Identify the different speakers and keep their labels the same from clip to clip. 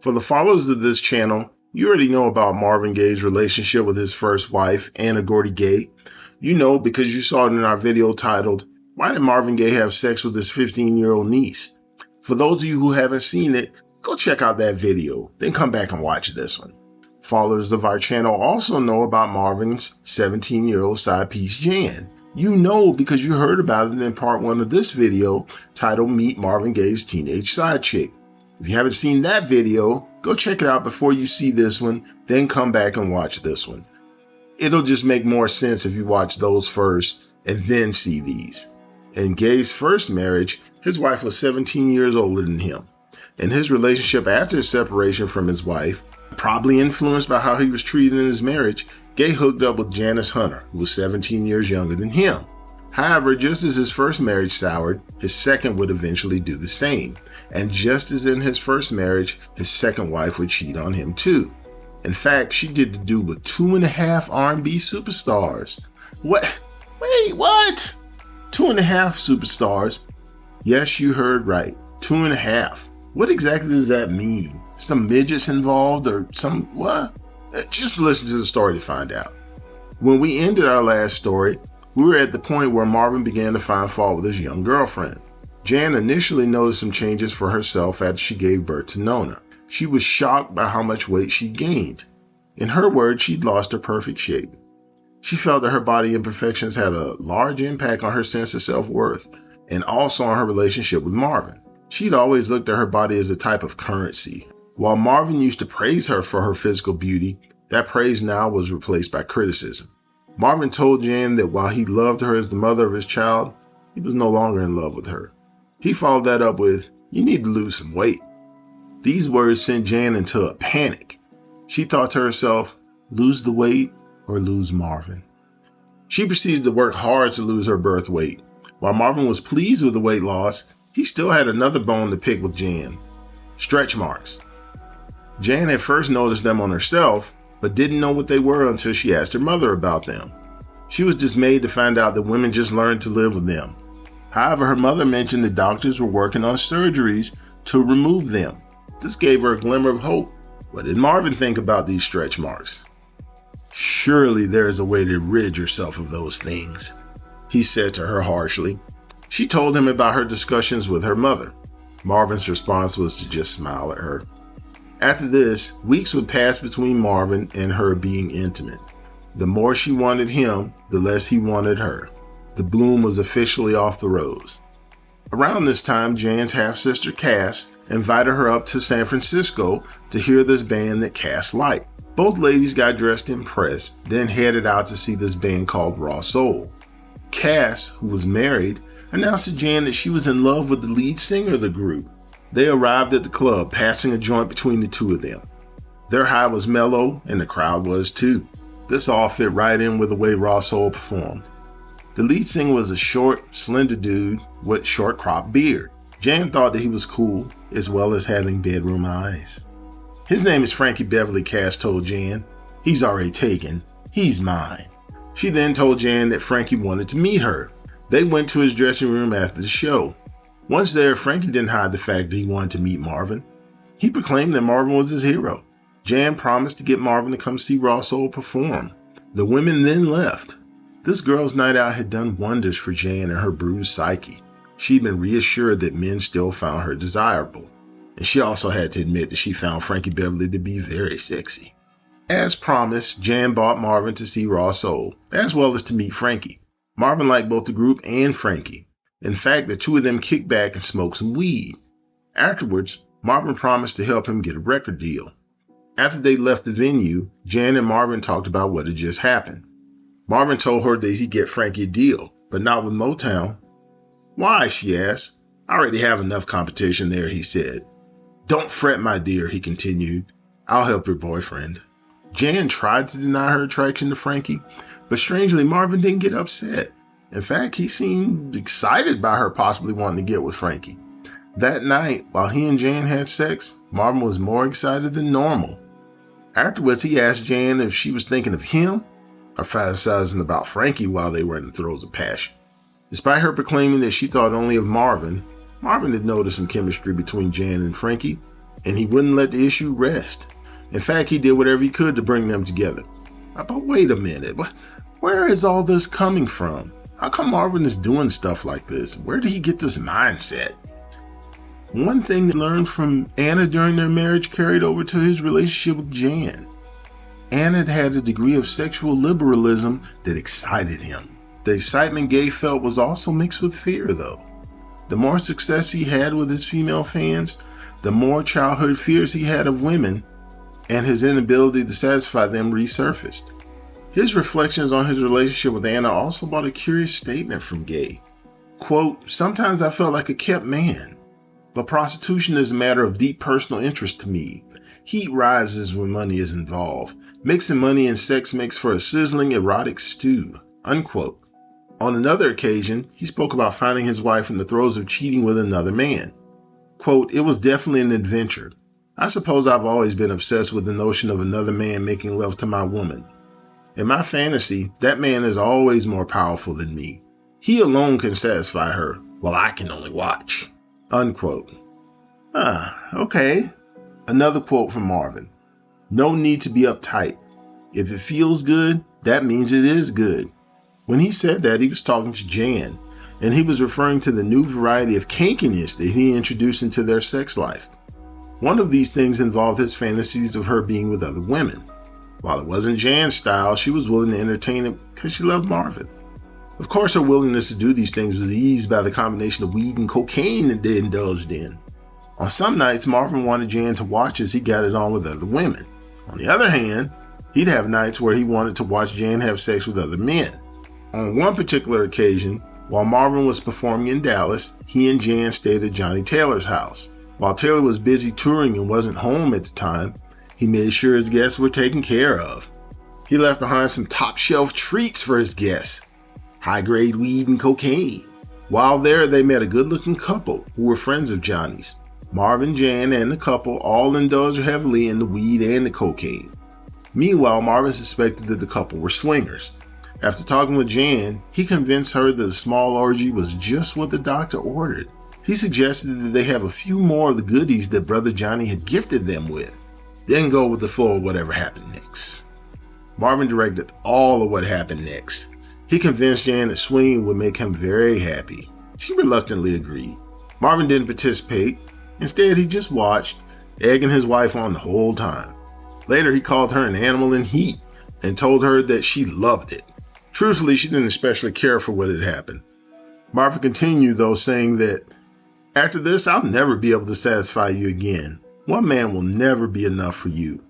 Speaker 1: For the followers of this channel, you already know about Marvin Gaye's relationship with his first wife, Anna Gordy Gaye. You know because you saw it in our video titled, "Why did Marvin Gaye have sex with his 15-year-old niece?" For those of you who haven't seen it, go check out that video, then come back and watch this one. Followers of our channel also know about Marvin's 17-year-old side piece, Jan. You know because you heard about it in part 1 of this video titled Meet Marvin Gaye's Teenage Side Chick. If you haven't seen that video, go check it out before you see this one, then come back and watch this one. It'll just make more sense if you watch those first and then see these. In Gaye's first marriage, his wife was 17 years older than him. In his relationship after his separation from his wife, probably influenced by how he was treated in his marriage, Gaye hooked up with Janice Hunter, who was 17 years younger than him. However, just as his first marriage soured, his second would eventually do the same. And just as in his first marriage, his second wife would cheat on him too. In fact, she did the do with 2.5 R&B superstars. What? Wait, what? 2.5 superstars? Yes, you heard right. 2.5. What exactly does that mean? Some midgets involved or some what? Just listen to the story to find out. When we ended our last story, we were at the point where Marvin began to find fault with his young girlfriend. Jan initially noticed some changes for herself after she gave birth to Nona. She was shocked by how much weight she gained. In her words, she'd lost her perfect shape. She felt that her body imperfections had a large impact on her sense of self-worth and also on her relationship with Marvin. She'd always looked at her body as a type of currency. While Marvin used to praise her for her physical beauty, that praise now was replaced by criticism. Marvin told Jan that while he loved her as the mother of his child, he was no longer in love with her. He followed that up with, "You need to lose some weight." These words sent Jan into a panic. She thought to herself, lose the weight or lose Marvin. She proceeded to work hard to lose her birth weight. While Marvin was pleased with the weight loss, he still had another bone to pick with Jan. Stretch marks. Jan had first noticed them on herself, but didn't know what they were until she asked her mother about them. She was dismayed to find out that women just learned to live with them. However, her mother mentioned the doctors were working on surgeries to remove them. This gave her a glimmer of hope. What did Marvin think about these stretch marks? "Surely there is a way to rid yourself of those things," he said to her harshly. She told him about her discussions with her mother. Marvin's response was to just smile at her. After this, weeks would pass between Marvin and her being intimate. The more she wanted him, the less he wanted her. The bloom was officially off the rose. Around this time, Jan's half-sister Cass invited her up to San Francisco to hear this band that Cass liked. Both ladies got dressed in press, then headed out to see this band called Raw Soul. Cass, who was married, announced to Jan that she was in love with the lead singer of the group. They arrived at the club, passing a joint between the two of them. Their high was mellow, and the crowd was too. This all fit right in with the way Raw Soul performed. The lead singer was a short, slender dude with short cropped beard. Jan thought that he was cool, as well as having bedroom eyes. "His name is Frankie Beverly," Cass told Jan. "He's already taken. He's mine." She then told Jan that Frankie wanted to meet her. They went to his dressing room after the show. Once there, Frankie didn't hide the fact that he wanted to meet Marvin. He proclaimed that Marvin was his hero. Jan promised to get Marvin to come see Raw Soul perform. The women then left. This girls' night out had done wonders for Jan and her bruised psyche. She'd been reassured that men still found her desirable. And she also had to admit that she found Frankie Beverly to be very sexy. As promised, Jan brought Marvin to see Raw Soul, as well as to meet Frankie. Marvin liked both the group and Frankie. In fact, the two of them kicked back and smoked some weed. Afterwards, Marvin promised to help him get a record deal. After they left the venue, Jan and Marvin talked about what had just happened. Marvin told her that he'd get Frankie a deal, but not with Motown. "Why?" she asked. "I already have enough competition there," he said. "Don't fret, my dear," he continued. "I'll help your boyfriend." Jan tried to deny her attraction to Frankie, but strangely Marvin didn't get upset. In fact, he seemed excited by her possibly wanting to get with Frankie. That night, while he and Jan had sex, Marvin was more excited than normal. Afterwards, he asked Jan if she was thinking of him or fantasizing about Frankie while they were in the throes of passion. Despite her proclaiming that she thought only of Marvin, Marvin had noticed some chemistry between Jan and Frankie, and he wouldn't let the issue rest. In fact, he did whatever he could to bring them together. But wait a minute, where is all this coming from? How come Marvin is doing stuff like this? Where did he get this mindset? One thing he learned from Anna during their marriage carried over to his relationship with Jan. Anna had a degree of sexual liberalism that excited him. The excitement Gaye felt was also mixed with fear, though. The more success he had with his female fans, the more childhood fears he had of women, and his inability to satisfy them resurfaced. His reflections on his relationship with Anna also brought a curious statement from Gaye. Quote, "Sometimes I felt like a kept man, but prostitution is a matter of deep personal interest to me. Heat rises when money is involved. Mixing money and sex makes for a sizzling erotic stew." Unquote. On another occasion, he spoke about finding his wife in the throes of cheating with another man. Quote, "It was definitely an adventure. I suppose I've always been obsessed with the notion of another man making love to my woman. In my fantasy, that man is always more powerful than me. He alone can satisfy her, while I can only watch." Unquote. Okay. Another quote from Marvin. "No need to be uptight. If it feels good, that means it is good." When he said that, he was talking to Jan, and he was referring to the new variety of kinkiness that he introduced into their sex life. One of these things involved his fantasies of her being with other women. While it wasn't Jan's style, she was willing to entertain it because she loved Marvin. Of course, her willingness to do these things was eased by the combination of weed and cocaine that they indulged in. On some nights, Marvin wanted Jan to watch as he got it on with other women. On the other hand, he'd have nights where he wanted to watch Jan have sex with other men. On one particular occasion, while Marvin was performing in Dallas, he and Jan stayed at Johnny Taylor's house. While Taylor was busy touring and wasn't home at the time, he made sure his guests were taken care of. He left behind some top-shelf treats for his guests, high-grade weed and cocaine. While there, they met a good-looking couple who were friends of Johnny's. Marvin, Jan, and the couple all indulged heavily in the weed and the cocaine. Meanwhile, Marvin suspected that the couple were swingers. After talking with Jan, he convinced her that a small orgy was just what the doctor ordered. He suggested that they have a few more of the goodies that Brother Johnny had gifted them with, then go with the flow of whatever happened next. Marvin directed all of what happened next. He convinced Jan that swinging would make him very happy. She reluctantly agreed. Marvin didn't participate. Instead, he just watched, egging his wife on the whole time. Later, he called her an animal in heat and told her that she loved it. Truthfully, she didn't especially care for what had happened. Marvin continued, though, saying that, "After this, I'll never be able to satisfy you again. One man will never be enough for you."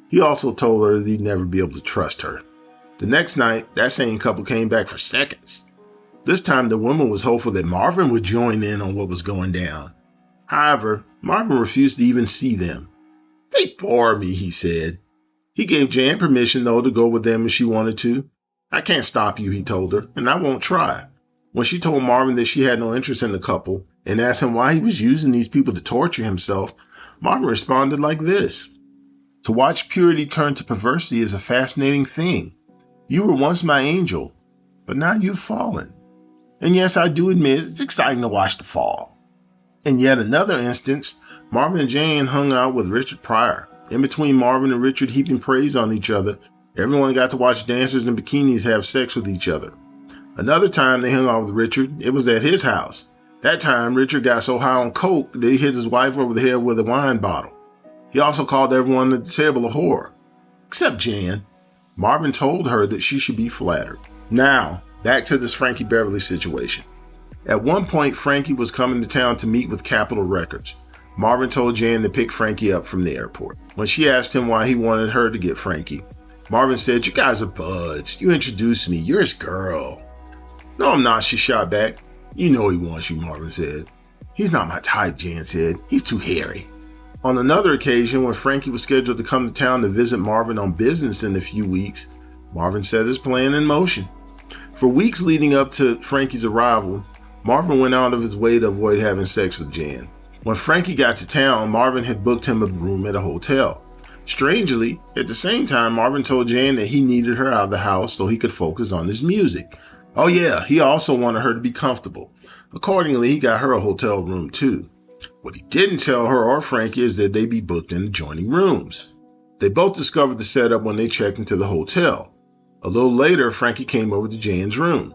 Speaker 1: He also told her that he'd never be able to trust her. The next night, that same couple came back for seconds. This time, the woman was hopeful that Marvin would join in on what was going down. However, Marvin refused to even see them. "They bore me," he said. He gave Jan permission, though, to go with them if she wanted to. "I can't stop you," he told her, "and I won't try." When she told Marvin that she had no interest in the couple and asked him why he was using these people to torture himself, Marvin responded like this: "To watch purity turn to perversity is a fascinating thing. You were once my angel, but now you've fallen. And yes, I do admit it's exciting to watch the fall." In yet another instance, Marvin and Jan hung out with Richard Pryor. In between Marvin and Richard heaping praise on each other, everyone got to watch dancers in bikinis have sex with each other. Another time they hung out with Richard, it was at his house. That time, Richard got so high on coke that he hit his wife over the head with a wine bottle. He also called everyone at the table a whore, except Jan. Marvin told her that she should be flattered. Now, back to this Frankie Beverly situation. At one point, Frankie was coming to town to meet with Capitol Records. Marvin told Jan to pick Frankie up from the airport. When she asked him why he wanted her to get Frankie, Marvin said, "You guys are buds. You introduced me. You're his girl." "No, I'm not," she shot back. "You know he wants you," Marvin said. "He's not my type," Jan said. "He's too hairy." On another occasion, when Frankie was scheduled to come to town to visit Marvin on business in a few weeks, Marvin set his plan in motion. For weeks leading up to Frankie's arrival, Marvin went out of his way to avoid having sex with Jan. When Frankie got to town, Marvin had booked him a room at a hotel. Strangely, at the same time, Marvin told Jan that he needed her out of the house so he could focus on his music. Oh yeah, he also wanted her to be comfortable. Accordingly, he got her a hotel room too. What he didn't tell her or Frankie is that they'd be booked in adjoining rooms. They both discovered the setup when they checked into the hotel. A little later, Frankie came over to Jan's room.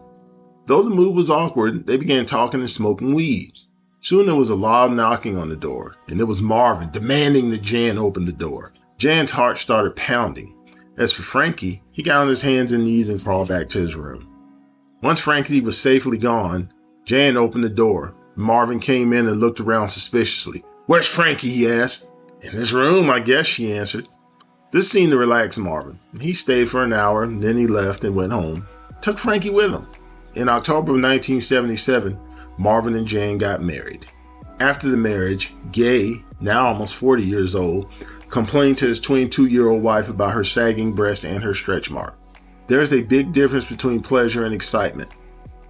Speaker 1: Though the mood was awkward, they began talking and smoking weed. Soon there was a loud knocking on the door, and it was Marvin demanding that Jan open the door. Jan's heart started pounding. As for Frankie, he got on his hands and knees and crawled back to his room. Once Frankie was safely gone, Jan opened the door. Marvin came in and looked around suspiciously. "Where's Frankie?" he asked. "In his room, I guess," she answered. This seemed to relax Marvin. He stayed for an hour, then he left and went home. Took Frankie with him. In October of 1977, Marvin and Jan got married. After the marriage, Gaye, now almost 40 years old, complained to his 22-year-old wife about her sagging breast and her stretch mark. There's a big difference between pleasure and excitement.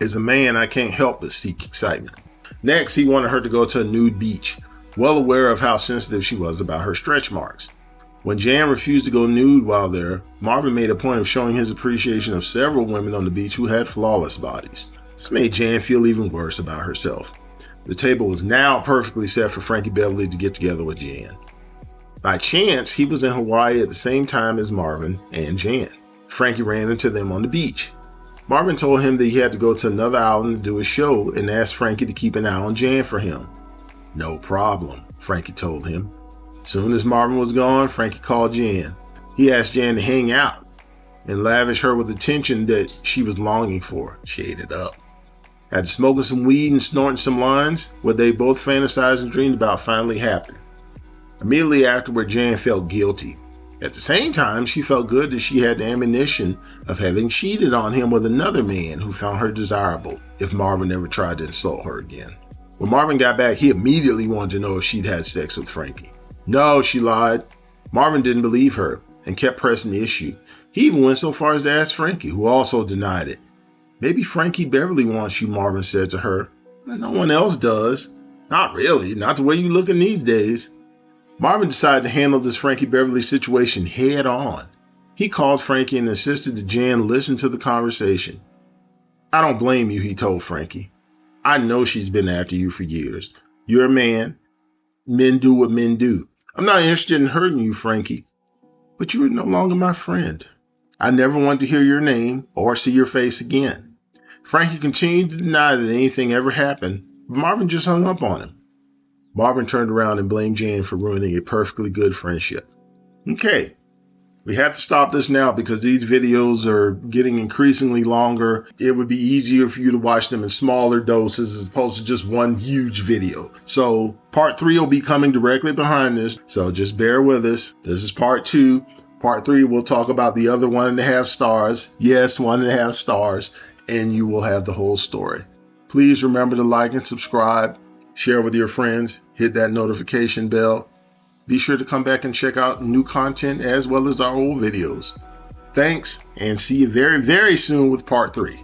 Speaker 1: As a man, I can't help but seek excitement. Next, he wanted her to go to a nude beach, well aware of how sensitive she was about her stretch marks. When Jan refused to go nude while there, Marvin made a point of showing his appreciation of several women on the beach who had flawless bodies. This made Jan feel even worse about herself. The table was now perfectly set for Frankie Beverly to get together with Jan. By chance, he was in Hawaii at the same time as Marvin and Jan. Frankie ran into them on the beach. Marvin told him that he had to go to another island to do a show and asked Frankie to keep an eye on Jan for him. "No problem," Frankie told him. Soon as Marvin was gone, Frankie called Jan. He asked Jan to hang out and lavish her with attention that she was longing for. She ate it up. After smoking some weed and snorting some lines, what they both fantasized and dreamed about finally happened. Immediately afterward, Jan felt guilty. At the same time, she felt good that she had the ammunition of having cheated on him with another man who found her desirable if Marvin ever tried to insult her again. When Marvin got back, he immediately wanted to know if she'd had sex with Frankie. No, she lied. Marvin didn't believe her and kept pressing the issue. He even went so far as to ask Frankie, who also denied it. "Maybe Frankie Beverly wants you," Marvin said to her. "No one else does." "Not really, not the way you looking these days." Marvin decided to handle this Frankie Beverly situation head on. He called Frankie and insisted that Jan listen to the conversation. "I don't blame you," he told Frankie. "I know she's been after you for years. You're a man. Men do what men do. I'm not interested in hurting you, Frankie. But you are no longer my friend. I never want to hear your name or see your face again." Frankie continued to deny that anything ever happened, but Marvin just hung up on him. Marvin turned around and blamed Jan for ruining a perfectly good friendship. Okay, we have to stop this now because these videos are getting increasingly longer. It would be easier for you to watch them in smaller doses as opposed to just one huge video. So part 3 will be coming directly behind this. So just bear with us. This is part 2. Part 3, we'll talk about the other 1.5 stars. Yes, 1.5 stars. And you will have the whole story. Please remember to like and subscribe. Share with your friends. Hit that notification bell. Be sure to come back and check out new content as well as our old videos. Thanks, and see you very, very soon with part 3.